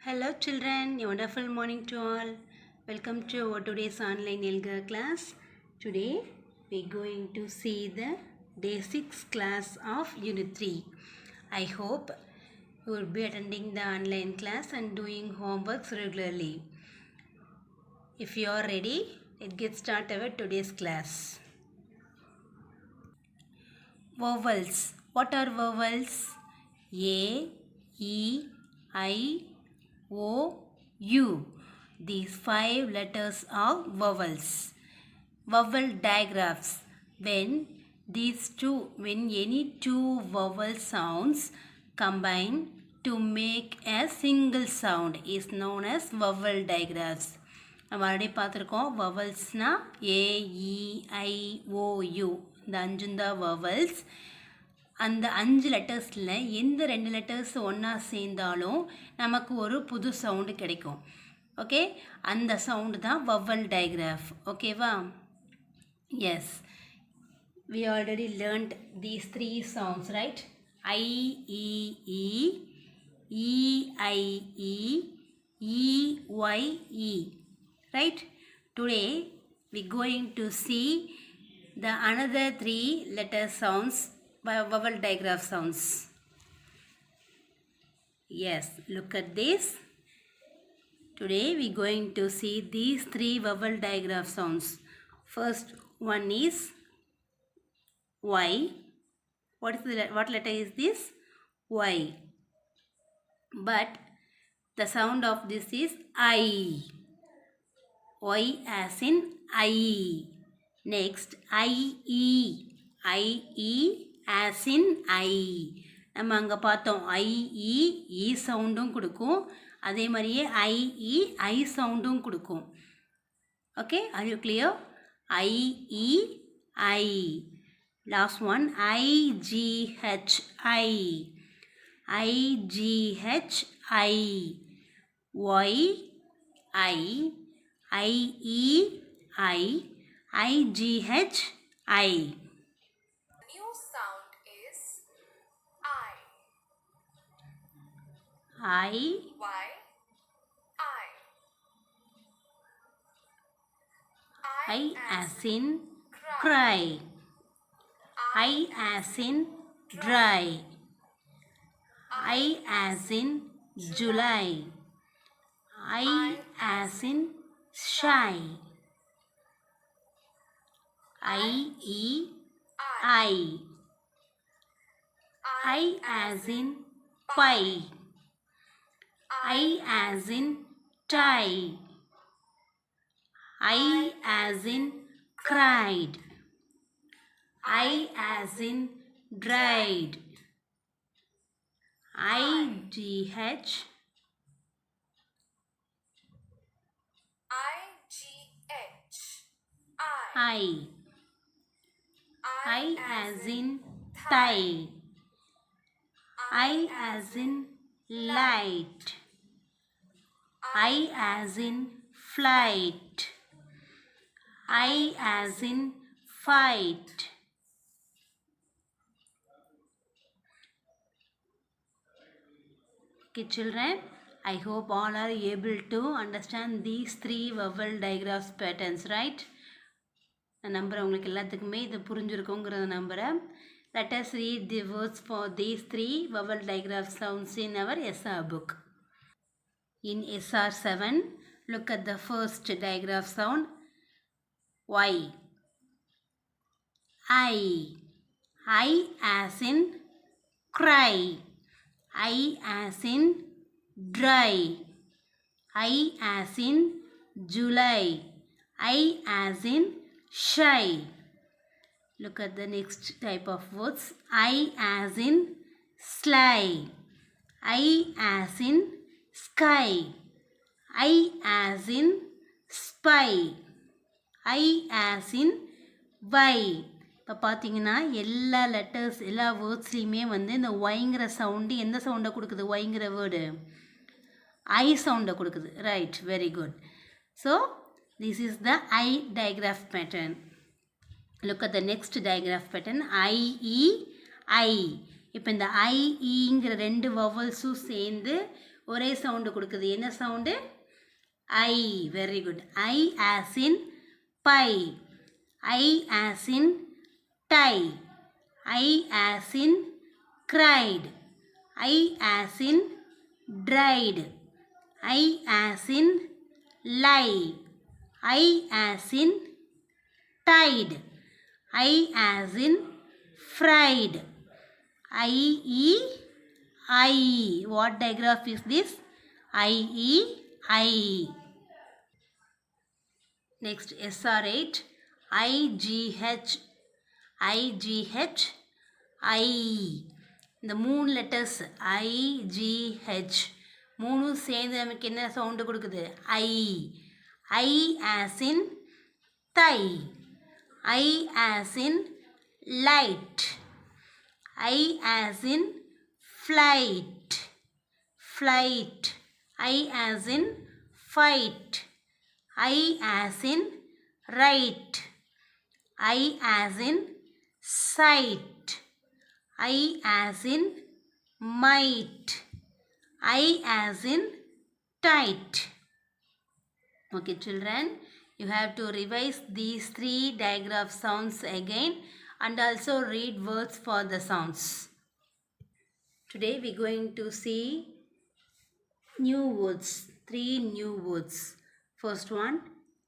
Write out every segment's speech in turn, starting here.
Hello children, a wonderful morning to all. Welcome to our today's online Yoga class. Today we are going to see the day 6 class of Unit 3. I hope you will be attending the online class and doing homeworks regularly. If you are ready, let's get started with today's class. Vowels. What are vowels? A, E, I, O, U. These 5 letters are vowels. Vowel digraphs. When any two vowel sounds combine to make a single sound is known as vowel digraphs. நம்ம already பார்த்துருக்கோம் வவல்ஸ்னால் AEIOU இந்த அஞ்சுந்தா vowels. அந்த 5 லெட்டர்ஸில் எந்த 2 letters ஒன்றா சேர்ந்தாலும் நமக்கு ஒரு புது சவுண்டு கிடைக்கும். ஓகே, அந்த சவுண்டு தான் வவல் டயக்ராஃப். ஓகேவா? Yes, we already learned these 3 sounds, right? I, E, E, E, I, E, E, Y, E. Right? Today we going to see the another 3 letter sounds, vowel digraph sounds. Yes, look at this. Today we going to see these 3 vowel digraph sounds. First one is Y. What letter is this? Y. But the sound of this is I. Y as in I. Next IE. IE as in I. நம்ம அங்கே பார்த்தோம் IE E சவுண்டும் கொடுக்கும், அதே மாதிரியே IE I சவுண்டும் கொடுக்கும். Okay, are you clear? IE I. Last one IGH I. IGH I. Y I. IE I. IGH I. New sound is I. I. Y. I. I as in cry. I as in dry. I as in July. I as in shy. IE I. I as in pie. I as in tie. I as in cried. I as in dried. IGH IGH I. I as in thigh. I as in light. I as in flight. I as in fight. Okay children, I hope all are able to understand these 3 vowel digraphs patterns, right? நான் நம்புகிறேன் உங்களுக்கு எல்லாத்துக்குமே இது புரிஞ்சிருக்குங்கிறத நம்புகிறேன். Let us read the words for these 3 vowel digraph sounds in our SR book. In SR 7, look at the first digraph sound Y. I. I as in cry. I as in dry. I as in July. I as in shy. Look at the next type of words. I as in sly. I as in sky. I as in spy. I as in Y. இப்போ பார்த்தீங்கன்னா எல்லா letters எல்லா வேர்ட்ஸ்லேயுமே வந்து இந்த ஒய்ங்கிற sound எந்த சவுண்டை கொடுக்குது? ஒய்ங்கிற word ஐ சவுண்டை கொடுக்குது. Right, very good. So this is the I digraph pattern. Look at the next digraph pattern. IE I. இப்போ இந்த ஐஇங்கிற 2 வவல்ஸும் சேர்ந்து ஒரே சவுண்டு கொடுக்குது. என்ன sound? I. Very good. I as in pie. I as in tie. I as in cried. I as in dried. I as in lie. I as in tied. I as in fried. I e I. What digraph is this? I e I. Next SR8. IGH. IGH I. இந்த 3 letters IGH மூணும் சேர்ந்து நமக்கு என்ன sound கொடுக்குது? I. I as in thigh. I as in light. I as in flight. Flight. I as in fight. I as in right. I as in sight. I as in might. I as in tight. Okay children, you have to revise these 3 digraph sounds again and also read words for the sounds. Today we are going to see new words, 3 new words. First one,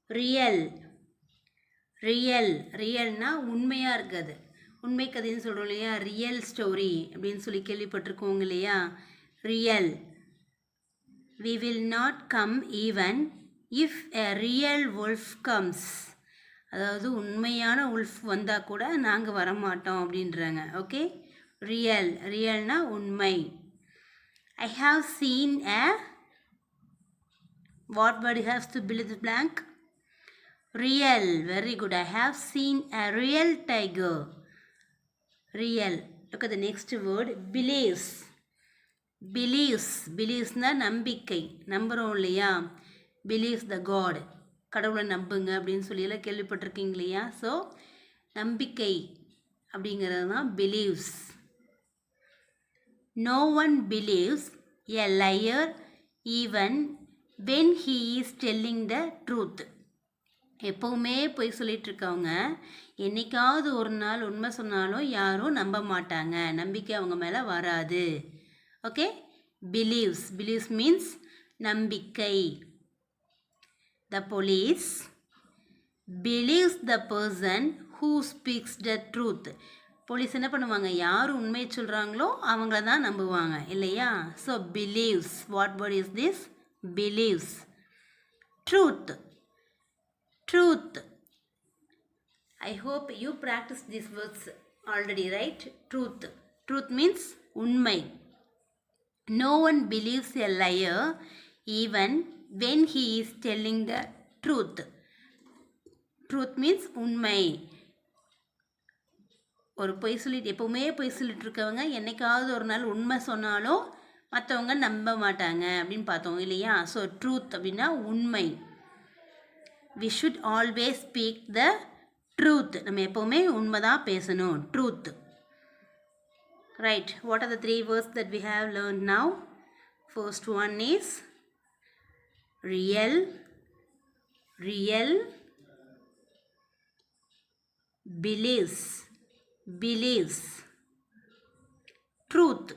real. real. realனா உண்மையா இருக்குது. உண்மை கதைன்னு சொல்கிறோம் இல்லையா? Real story அப்படின்னு சொல்லி கேள்விப்பட்டிருக்கோங்க இல்லையா? Real. We will not come even if a real wolf comes. அதாவது உண்மையான உல்ஃப் வந்தால் கூட நாங்கள் வரமாட்டோம் அப்படின்றாங்க. Okay, real. ரியல்னா உண்மை. I have seen a what word haves to fill the blank? Real. Very good. I have seen a real tiger. Real. Look at the next word. Believes. Believes. Believes-na நம்பிக்கை. நம்புகிறோம் இல்லையா? Believes the God. கடவுளை நம்புங்க அப்படின்னு சொல்லி எல்லாம் கேள்விப்பட்டிருக்கீங்க இல்லையா? So நம்பிக்கை அப்படிங்கிறது தான் believes. No one believes a liar even when he is telling the truth. எப்போவுமே பொய் சொல்லிட்டு இருக்கவங்க என்னைக்காவது ஒரு நாள் உண்மை சொன்னாலும் யாரும் நம்ப மாட்டாங்க. நம்பிக்கை அவங்க மேலே வராது. Okay, believes. பிலீவ்ஸ் மீன்ஸ் நம்பிக்கை. The police believes the person who speaks the truth. Police என்ன பண்ணுவாங்க? யார் உண்மையை சொல்கிறாங்களோ அவங்கள தான் நம்புவாங்க இல்லையா? So believes. What word is this? Believes. Truth. Truth. I hope you practice these words already, right? Truth. Truth means unmai. No one believes a liar even when he is telling the truth. Truth means unmai. ஒரு பொய் சொல்லிட்டு எப்போவுமே பொய் சொல்லிட்டு இருக்கவங்க என்னைக்காவது ஒரு நாள் உண்மை சொன்னாலும் மற்றவங்க நம்ப மாட்டாங்க அப்படின்னு பார்த்தோம் இல்லையா? ஸோ ட்ரூத் அப்படின்னா உண்மை. We should always speak the truth. நம்ம எப்போவுமே உண்மை தான் பேசணும். Truth. Right. What are the 3 words that we have learned now? First one is real. Real. Believes. Believes. Truth.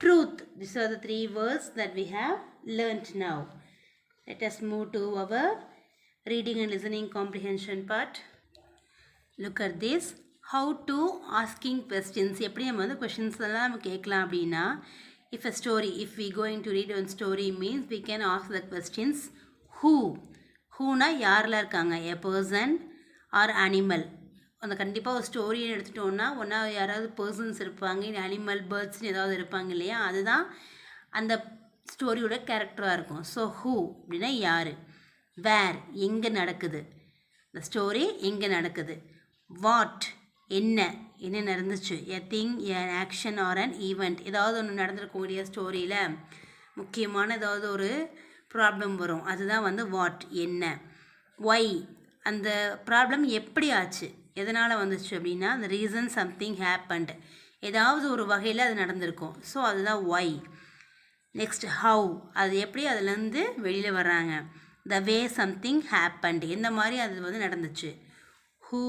Truth. These are the 3 words that we have learned now. Let us move to our reading and listening comprehension part. Look at this. How to asking questions. எப்படி நம்ம வந்து questions எல்லாம் நம்ம கேட்கலாம் அப்படின்னா, if a story, if we going to read one story means we can ask the questions who. whoனா யாரில் இருக்காங்க? a person or animal. அந்த கண்டிப்பாக ஒரு ஸ்டோரின்னு எடுத்துட்டோன்னா ஒன்றா யாராவது பர்சன்ஸ் இருப்பாங்க, இல்லை அனிமல் பேர்ட்ஸ்னு ஏதாவது இருப்பாங்க இல்லையா? அதுதான் அந்த ஸ்டோரியோட கேரக்டராக இருக்கும். ஸோ ஹூ அப்படின்னா யார். வேர் எங்கே நடக்குது, இந்த ஸ்டோரி எங்கே நடக்குது. வாட் என்ன என்ன நடந்துச்சு. A thing, a action or an event. ஏதாவது ஒன்று நடந்திருக்கக்கூடிய ஸ்டோரியில் முக்கியமான ஏதாவது ஒரு ப்ராப்ளம் வரும், அதுதான் வந்து வாட் என்ன. ஒய் அந்த ப்ராப்ளம் எப்படி ஆச்சு, எதனால் வந்துச்சு அப்படின்னா அந்த ரீசன் சம்திங் ஹேப்பண்ட், ஏதாவது ஒரு வகையில் அது நடந்திருக்கும். ஸோ அதுதான் ஒய். நெக்ஸ்ட் ஹவு, அது எப்படி அதுலேருந்து வெளியில் வர்றாங்க. த வே சம்திங் ஹேப்பண்ட், எந்த மாதிரி அது வந்து நடந்துச்சு. Who,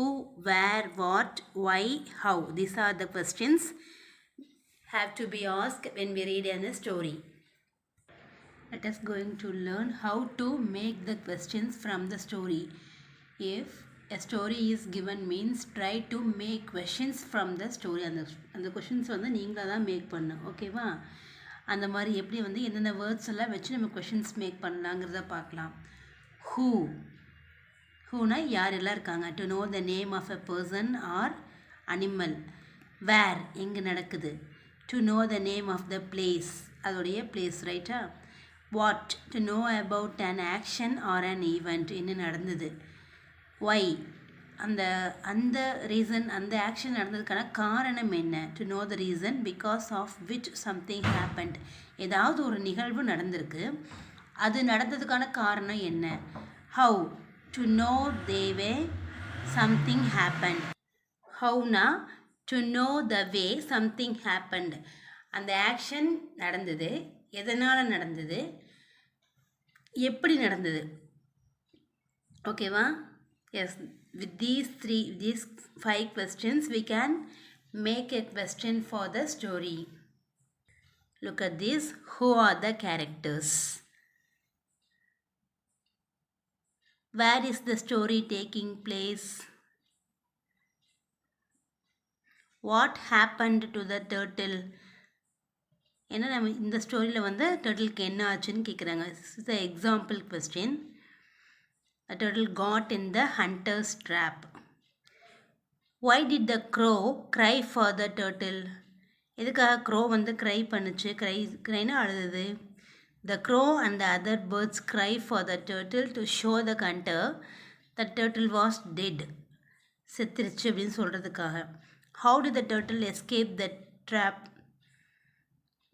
where, what, why, how, these are the questions have to be asked when we read in a story. Let us going to learn how to make the questions from the story. If a story is given means try to make questions from the story. அந்த questions வந்து நீங்களாக தான் make பண்ணணும். ஓகேவா? அந்த மாதிரி எப்படி வந்து எந்தெந்த வேர்ட்ஸ் எல்லாம் வச்சு நம்ம questions மேக் பண்ணலாங்கிறத பார்க்கலாம். Who, ஹூனா யார் எல்லாம் இருக்காங்க. To know the name of a person or animal. Where, எங்கே நடக்குது. To know the name of the place, அதோடைய place, ரைட்டா. What, to know about an action or an event, என்ன நடந்தது. Why, அந்த ரீசன், அந்த ஆக்ஷன் நடந்ததுக்கான காரணம் என்ன. To know the reason because of which something happened, ஏதாவது ஒரு நிகழ்வு நடந்திருக்கு, அது நடந்ததுக்கான காரணம் என்ன. How, to know the way something happened. Howனா to know the way something happened, அந்த ஆக்ஷன் நடந்தது, எதனால் நடந்தது, எப்படி நடந்தது. ஓகேவா? Yes, with these 5 questions we can make a question for the story. Look at this. Who are the characters? Where is the story taking place? What happened to the turtle? ஏன்னா நம்ம இந்த ஸ்டோரியில் வந்து டர்ட்டிலுக்கு என்ன ஆச்சுன்னு கேட்குறாங்க. This is the example question. The turtle got in the hunter's trap. Why did the crow cry for the turtle? எதுக்காக grow வந்து க்ரை பண்ணுச்சு. க்ரைனா அழுது. The crow and the other birds cry for the turtle to show the hunter the turtle was dead. செத்துருச்சு அப்படின்னு சொல்கிறதுக்காக. How did the turtle escape the trap?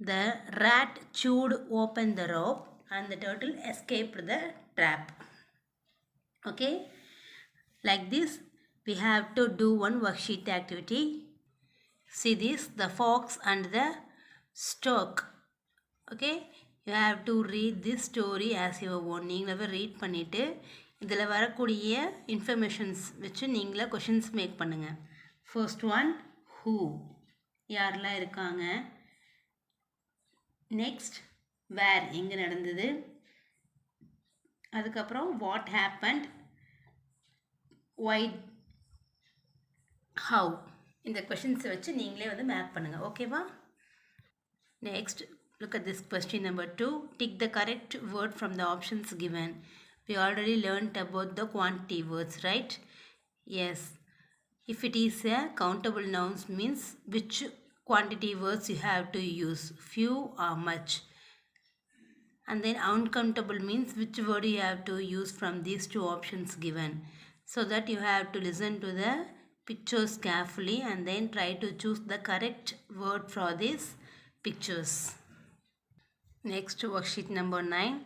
The rat chewed open the rope and the turtle escaped the trap. Okay, like this we have to do one worksheet activity. See this, the fox and the stork. Okay, you have to read this story as your own. நீங்களே read பண்ணிவிட்டு இதில் வரக்கூடிய informations வச்சு நீங்களே questions make பண்ணுங்கள். First one, who, யாரெல்லாம் இருக்காங்க. Next, வேர், எங்கே நடந்தது. அதுக்கப்புறம் வாட் ஹேப்பண்ட், ஒய், ஹவு. இந்த கொஷின்ஸை வச்சு நீங்களே வந்து மேக் பண்ணுங்கள். ஓகேவா? Next, look at this question number 2. Tick the correct word from the options given. We already learned about the quantity words, right? Yes. If it is a countable nouns means which quantity words you have to use, few or much. And then uncountable means which word you have to use from these two options given. So that you have to listen to the pictures carefully and then try to choose the correct word for these pictures. Next, worksheet number 9.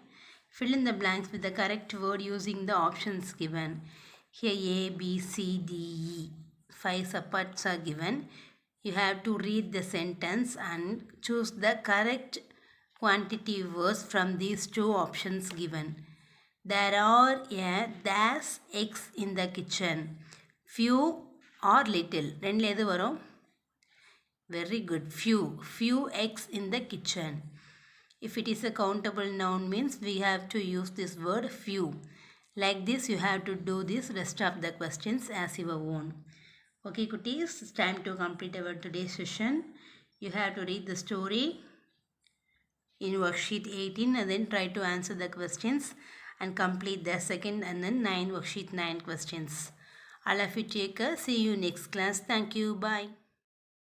Fill in the blanks with the correct word using the options given. Here A, B, C, D, E. 5 subparts are given. You have to read the sentence and choose the correct quantity words from these two options given. There are a dash eggs in the kitchen. Few or little. ரெண்டுல எது வரும்? Very good. Few eggs in the kitchen. If it is a countable noun means we have to use this word few. Like this you have to do this rest of the questions as your own. Okay cuties, it's time to complete our today's session. You have to read the story in worksheet 18 and then try to answer the questions and complete the second and then 9 worksheet 9 questions. All of you take care. See you next class. Thank you. Bye.